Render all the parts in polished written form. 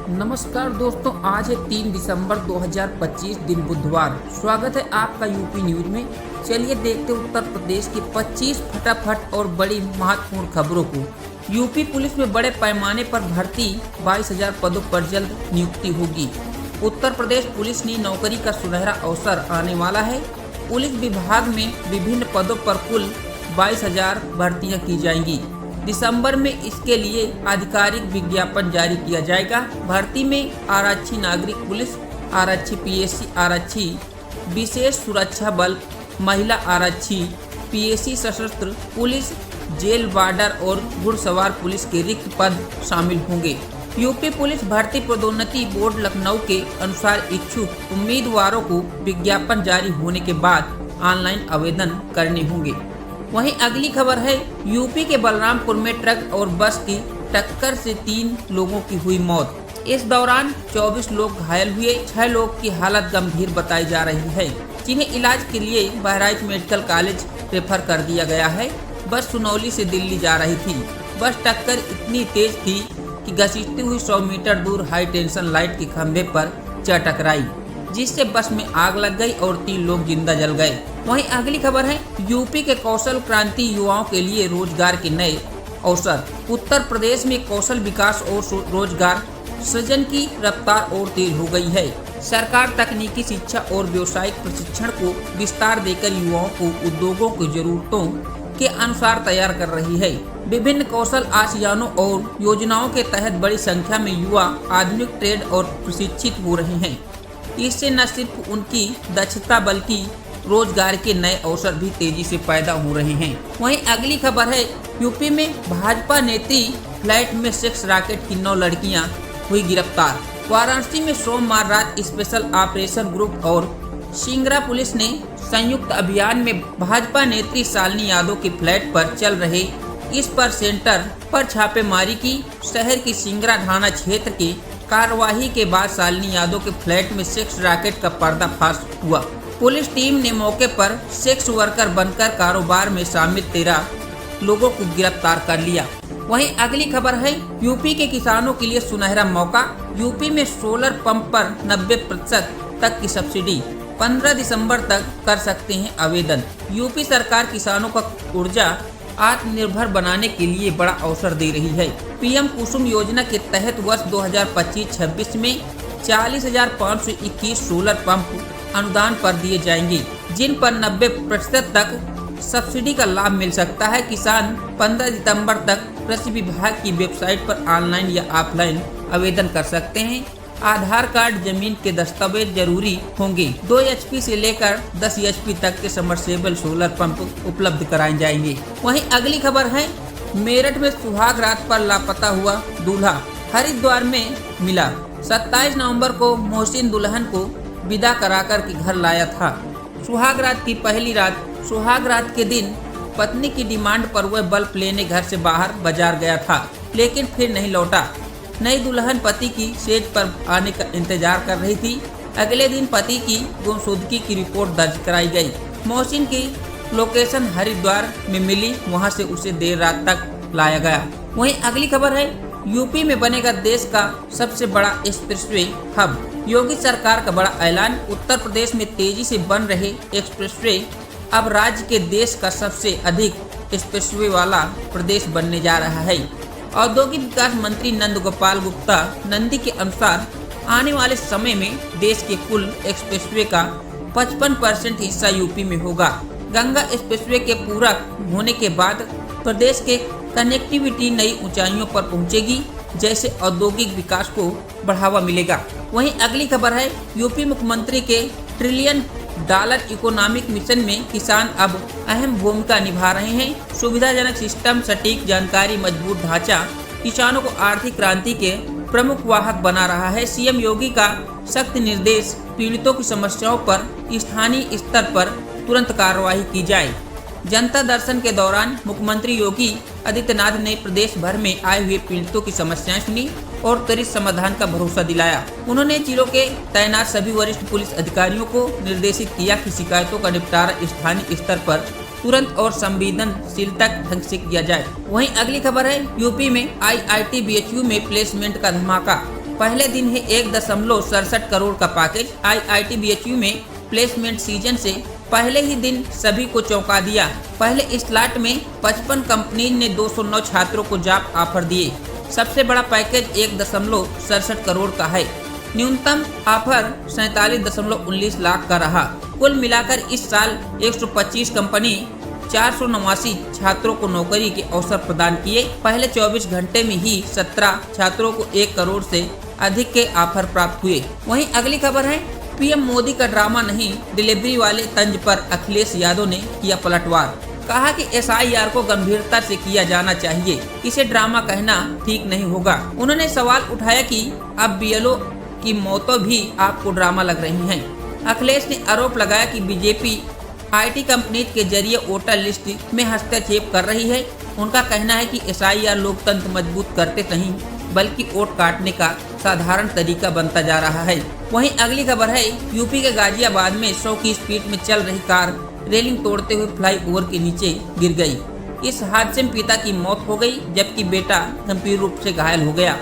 नमस्कार दोस्तों, आज है 3 दिसंबर 2025 दिन बुधवार। स्वागत है आपका यूपी न्यूज में। चलिए देखते हैं उत्तर प्रदेश की 25 फटाफट और बड़ी महत्वपूर्ण खबरों को। यूपी पुलिस में बड़े पैमाने पर भर्ती, 22,000 पदों पर जल्द नियुक्ति होगी। उत्तर प्रदेश पुलिस ने नौकरी का सुनहरा अवसर आने वाला है। पुलिस विभाग में विभिन्न पदों पर कुल 22,000 भर्तियां की जाएंगी। दिसंबर में इसके लिए आधिकारिक विज्ञापन जारी किया जाएगा। भर्ती में आरक्षी नागरिक पुलिस, आरक्षी पीएसी, आरक्षी विशेष सुरक्षा बल, महिला आरक्षी, पीएसी सशस्त्र पुलिस, जेल वार्डर और घुड़सवार पुलिस के रिक्त पद शामिल होंगे। यूपी पुलिस भर्ती पदोन्नति बोर्ड लखनऊ के अनुसार इच्छुक उम्मीदवारों को विज्ञापन जारी होने के बाद ऑनलाइन आवेदन करने होंगे। वहीं अगली खबर है, यूपी के बलरामपुर में ट्रक और बस की टक्कर से 3 लोगों की हुई मौत। इस दौरान 24 लोग घायल हुए। 6 लोग की हालत गंभीर बताई जा रही है, जिन्हें इलाज के लिए बहराइच मेडिकल कॉलेज रेफर कर दिया गया है। बस सुनौली से दिल्ली जा रही थी। बस टक्कर इतनी तेज थी कि घसीटती हुई 100 मीटर दूर हाई टेंशन लाइट के खंभे पर जा टकराई, जिससे बस में आग लग गई और 3 लोग जिंदा जल गए। वहीं अगली खबर है, यूपी के कौशल क्रांति युवाओं के लिए रोजगार के नए अवसर। उत्तर प्रदेश में कौशल विकास और रोजगार सृजन की रफ्तार और तेज हो गई है। सरकार तकनीकी शिक्षा और व्यावसायिक प्रशिक्षण को विस्तार देकर युवाओं को उद्योगों की जरूरतों के अनुसार तैयार कर रही है। विभिन्न कौशल आशियानों और योजनाओं के तहत बड़ी संख्या में युवा आधुनिक ट्रेड और प्रशिक्षित हो रहे हैं। इससे न सिर्फ उनकी दक्षता बल्कि रोजगार के नए अवसर भी तेजी से पैदा हो रहे हैं। वहीं अगली खबर है, यूपी में भाजपा नेत्री फ्लैट में सेक्स रैकेट की 9 लड़कियां हुई गिरफ्तार। वाराणसी में सोमवार रात स्पेशल ऑपरेशन ग्रुप और सिंगरा पुलिस ने संयुक्त अभियान में भाजपा नेत्री शालिनी यादव के फ्लैट पर चल रहे इस पर सेंटर पर छापेमारी की। शहर की सिंगरा थाना क्षेत्र के कार्यवाही के बाद शालिनी यादव के फ्लैट में सेक्स रैकेट का पर्दाफाश हुआ। पुलिस टीम ने मौके पर सेक्स वर्कर बनकर कारोबार में शामिल 13 लोगों को गिरफ्तार कर लिया। वहीं अगली खबर है, यूपी के किसानों के लिए सुनहरा मौका। यूपी में सोलर पंप पर 90% तक की सब्सिडी। 15 दिसंबर तक कर सकते हैं आवेदन। यूपी सरकार किसानों को ऊर्जा आत्मनिर्भर बनाने के लिए बड़ा अवसर दे रही है। पीएम कुसुम योजना के तहत वर्ष 2025-26 में 40,521 सोलर पंप अनुदान पर दिए जाएंगे, जिन पर 90% तक सब्सिडी का लाभ मिल सकता है। किसान 15 दिसंबर तक कृषि विभाग की वेबसाइट पर ऑनलाइन या ऑफलाइन आवेदन कर सकते हैं। आधार कार्ड, जमीन के दस्तावेज जरूरी होंगे। 2 HP से लेकर 10 HP तक के समरसेबल सोलर पंप उपलब्ध कराए जाएंगे। वहीं अगली खबर है, मेरठ में सुहाग रात पर लापता हुआ दूल्हा हरिद्वार में मिला। 27 नवंबर को मोहसिन दुल्हन को विदा कराकर के घर लाया था। सुहाग रात की पहली रात, सुहाग रात के दिन पत्नी की डिमांड पर वह बल्ब लेने घर से बाहर बाजार गया था, लेकिन फिर नहीं लौटा। नई दुल्हन पति की सेज पर आने का इंतजार कर रही थी। अगले दिन पति की गुमशुदगी की रिपोर्ट दर्ज कराई गई। मोहसिन की लोकेशन हरिद्वार में मिली, वहां से उसे देर रात तक लाया गया। वहीं अगली खबर है, यूपी में बनेगा देश का सबसे बड़ा एक्सप्रेसवे हब। योगी सरकार का बड़ा ऐलान। उत्तर प्रदेश में तेजी से बन रहे एक्सप्रेसवे अब राज्य के देश का सबसे अधिक एक्सप्रेसवे वाला प्रदेश बनने जा रहा है। औद्योगिक विकास मंत्री नंद गोपाल गुप्ता नंदी के अनुसार आने वाले समय में देश के कुल एक्सप्रेसवे का 55% हिस्सा यूपी में होगा। गंगा एक्सप्रेसवे के पूरा होने के बाद प्रदेश के कनेक्टिविटी नई ऊंचाइयों पर पहुंचेगी, जैसे औद्योगिक विकास को बढ़ावा मिलेगा। वहीं अगली खबर है, यूपी मुख्यमंत्री के $1 ट्रिलियन इकोनॉमिक मिशन में किसान अब अहम भूमिका निभा रहे हैं। सुविधाजनक सिस्टम, सटीक जानकारी, मजबूत ढांचा किसानों को आर्थिक क्रांति के प्रमुख वाहक बना रहा है। सीएम योगी का सख्त निर्देश, पीड़ितों की समस्याओं पर स्थानीय स्तर पर तुरंत कार्रवाई की जाए। जनता दर्शन के दौरान मुख्यमंत्री योगी आदित्यनाथ ने प्रदेश भर में आए हुए पीड़ितों की समस्याएं सुनी और त्वरित समाधान का भरोसा दिलाया। उन्होंने जिलों के तैनात सभी वरिष्ठ पुलिस अधिकारियों को निर्देशित किया कि शिकायतों का निपटारा स्थानीय स्तर पर तुरंत और संवेदनशीलता ढंग से किया जाए। वहीं अगली खबर है, यूपी में IIT BHU में प्लेसमेंट का धमाका। पहले दिन ही 1.67 करोड़ का पैकेज। IIT BHU में प्लेसमेंट सीजन से पहले ही दिन सभी को चौंका दिया। पहले स्लॉट में 55 कंपनी ने 209 छात्रों को जॉब ऑफर दिए। सबसे बड़ा पैकेज 1.67 करोड़ का है। न्यूनतम ऑफर 47.19 लाख का रहा। कुल मिलाकर इस साल 125 कंपनी 489 छात्रों को नौकरी के अवसर प्रदान किए। पहले 24 घंटे में ही 17 छात्रों को 1 करोड़ से अधिक के ऑफर प्राप्त हुए। वहीं अगली खबर है, पीएम मोदी का ड्रामा नहीं, डिलीवरी वाले तंज पर अखिलेश यादव ने किया पलटवार। कहा कि SIR को गंभीरता से किया जाना चाहिए, इसे ड्रामा कहना ठीक नहीं होगा। उन्होंने सवाल उठाया कि अब BLO की मौतें भी आपको ड्रामा लग रही हैं। अखिलेश ने आरोप लगाया कि बीजेपी IT कंपनी के जरिए वोटर लिस्ट में हस्तक्षेप कर रही है। उनका कहना है कि SIR लोकतंत्र मजबूत करते नहीं बल्कि वोट काटने का साधारण तरीका बनता जा रहा है। वहीं अगली खबर है, यूपी के गाजियाबाद में 100 की स्पीड में चल रही कार रेलिंग तोड़ते हुए फ्लाईओवर के नीचे गिर गई। इस हादसे में पिता की मौत हो गई जबकि बेटा गंभीर रूप से घायल हो गया।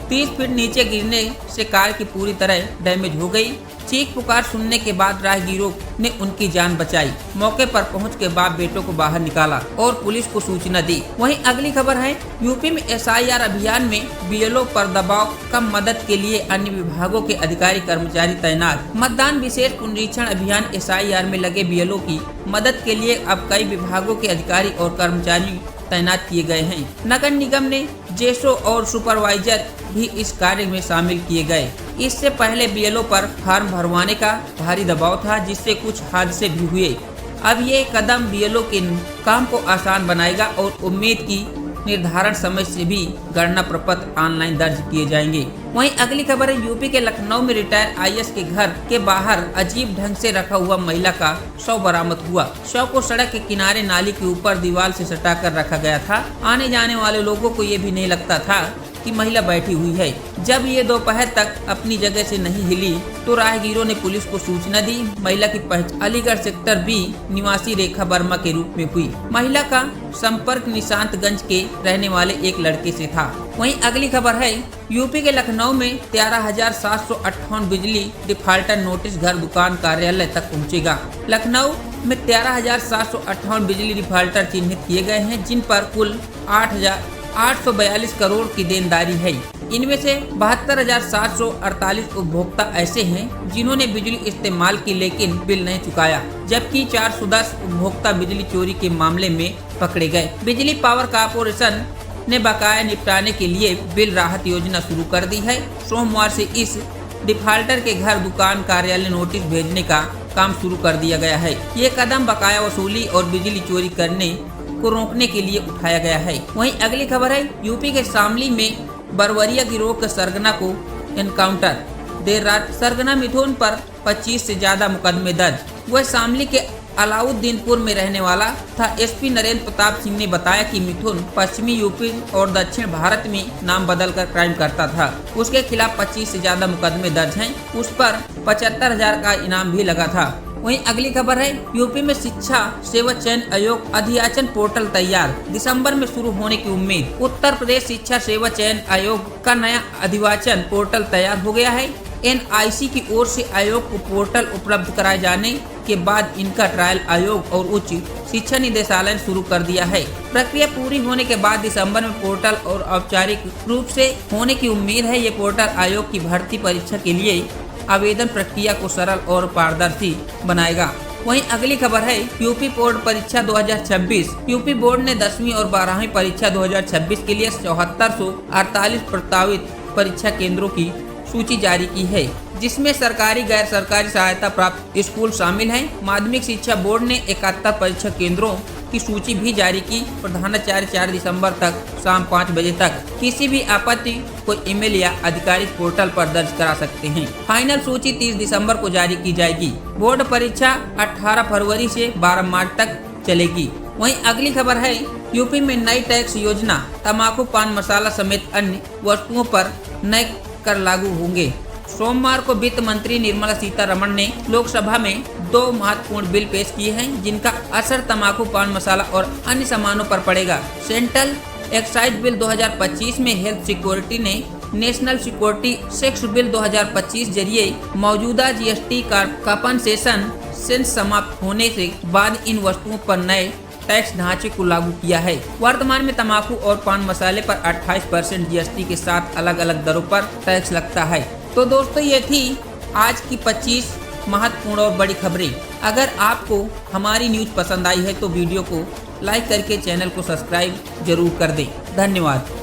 30 फीट नीचे गिरने से कार की पूरी तरह डैमेज हो गई। चीख पुकार सुनने के बाद राहगीरों ने उनकी जान बचाई। मौके पर पहुंच के बाद बेटों को बाहर निकाला और पुलिस को सूचना दी। वहीं अगली खबर है, यूपी में SIR अभियान में BLO पर दबाव कम मदद के लिए अन्य विभागों के अधिकारी कर्मचारी तैनात। मतदान विशेष पुनरीक्षण अभियान SIR में लगे BLO की मदद के लिए अब कई विभागों के अधिकारी और कर्मचारी तैनात किए गए हैं। नगर निगम ने जेसो और सुपरवाइजर भी इस कार्य में शामिल किए गए। इससे पहले BLO पर फॉर्म भरवाने का भारी दबाव था, जिससे कुछ हादसे भी हुए। अब ये कदम BLO के काम को आसान बनाएगा और उम्मीद की निर्धारण समय से भी गणना प्रपत्र ऑनलाइन दर्ज किए जाएंगे। वहीं अगली खबर है, यूपी के लखनऊ में रिटायर IAS के घर के बाहर अजीब ढंग से रखा हुआ महिला का शव बरामद हुआ। शव को सड़क के किनारे नाली के ऊपर दीवार से सटाकर रखा गया था। आने जाने वाले लोगों को ये भी नहीं लगता था कि महिला बैठी हुई है। जब ये दोपहर तक अपनी जगह से नहीं हिली तो राहगीरों ने पुलिस को सूचना दी। महिला की पहचान अलीगढ़ सेक्टर B निवासी रेखा वर्मा के रूप में हुई। महिला का संपर्क निशांतगंज के रहने वाले एक लड़के से था। वहीं अगली खबर है, यूपी के लखनऊ में 13,758 बिजली डिफाल्टर नोटिस घर दुकान कार्यालय तक पहुंचेगा। लखनऊ में 13,758 बिजली डिफाल्टर चिन्हित किए गए हैं, जिन पर कुल 842 करोड़ की देनदारी है। इनमें से 72,748 उपभोक्ता ऐसे हैं जिन्होंने बिजली इस्तेमाल की लेकिन बिल नहीं चुकाया, जबकि 410 उपभोक्ता बिजली चोरी के मामले में पकड़े गए। बिजली पावर कॉर्पोरेशन ने बकाया निपटाने के लिए बिल राहत योजना शुरू कर दी है। सोमवार से इस डिफाल्टर के घर दुकान कार्यालय नोटिस भेजने का काम शुरू कर दिया गया है। ये कदम बकाया वसूली और बिजली चोरी करने को रोकने के लिए उठाया गया है। वहीं अगली खबर है, यूपी के शामली में बरवरिया गिरोह के सरगना को एनकाउंटर। देर रात सरगना मिथुन पर 25 से ज्यादा मुकदमे दर्ज। वह शामली के अलाउद्दीनपुर में रहने वाला था। SP नरेंद्र प्रताप सिंह ने बताया कि मिथुन पश्चिमी यूपी और दक्षिण भारत में नाम बदलकर क्राइम करता था। उसके खिलाफ 25 से ज्यादा मुकदमे दर्ज हैं। उस पर 75,000 का इनाम भी लगा था। वहीं अगली खबर है, यूपी में शिक्षा सेवा चयन आयोग अधियाचन पोर्टल तैयार, दिसंबर में शुरू होने की उम्मीद। उत्तर प्रदेश शिक्षा सेवा चयन आयोग का नया अधिवाचन पोर्टल तैयार हो गया है। NIC की ओर से आयोग को पोर्टल उपलब्ध कराए जाने के बाद इनका ट्रायल आयोग और उच्च शिक्षा निदेशालय ने शुरू कर दिया है। प्रक्रिया पूरी होने के बाद दिसंबर में पोर्टल और औपचारिक रूप से होने की उम्मीद है। ये पोर्टल आयोग की भर्ती परीक्षा के लिए आवेदन प्रक्रिया को सरल और पारदर्शी बनाएगा। वहीं अगली खबर है, यूपी बोर्ड परीक्षा 2026। यूपी बोर्ड ने 10वीं और 12वीं परीक्षा 2026 के लिए 7448 प्रस्तावित परीक्षा केंद्रों की सूची जारी की है, जिसमें सरकारी गैर सरकारी सहायता प्राप्त स्कूल शामिल हैं। माध्यमिक शिक्षा बोर्ड ने 71 परीक्षा केंद्रों की सूची भी जारी की। प्रधानाचार्य 4 दिसंबर तक शाम 5 बजे तक किसी भी आपत्ति को ईमेल या आधिकारिक पोर्टल पर दर्ज करा सकते हैं। फाइनल सूची 30 दिसंबर को जारी की जाएगी। बोर्ड परीक्षा 18 फरवरी से 12 मार्च तक चलेगी। वहीं अगली खबर है, यूपी में नई टैक्स योजना, तंबाकू पान मसाला समेत अन्य वस्तुओं पर नए कर लागू होंगे। सोमवार को वित्त मंत्री निर्मला सीतारमण ने लोकसभा में 2 महत्वपूर्ण बिल पेश किए हैं, जिनका असर तंबाकू पान मसाला और अन्य सामानों पर पड़ेगा। सेंट्रल एक्साइज बिल 2025 में हेल्थ सिक्योरिटी ने नेशनल सिक्योरिटी टैक्स बिल 2025 जरिए मौजूदा जीएसटी का कंपनसेशन सेस समाप्त होने के बाद इन वस्तुओं पर नए टैक्स ढांचे को लागू किया है। वर्तमान में तंबाकू और पान मसाले पर 28% जीएसटी के साथ अलग अलग दरों पर टैक्स लगता है। तो दोस्तों, ये थी आज की 25 महत्वपूर्ण और बड़ी खबरें। अगर आपको हमारी न्यूज पसंद आई है तो वीडियो को लाइक करके चैनल को सब्सक्राइब जरूर कर दें। धन्यवाद।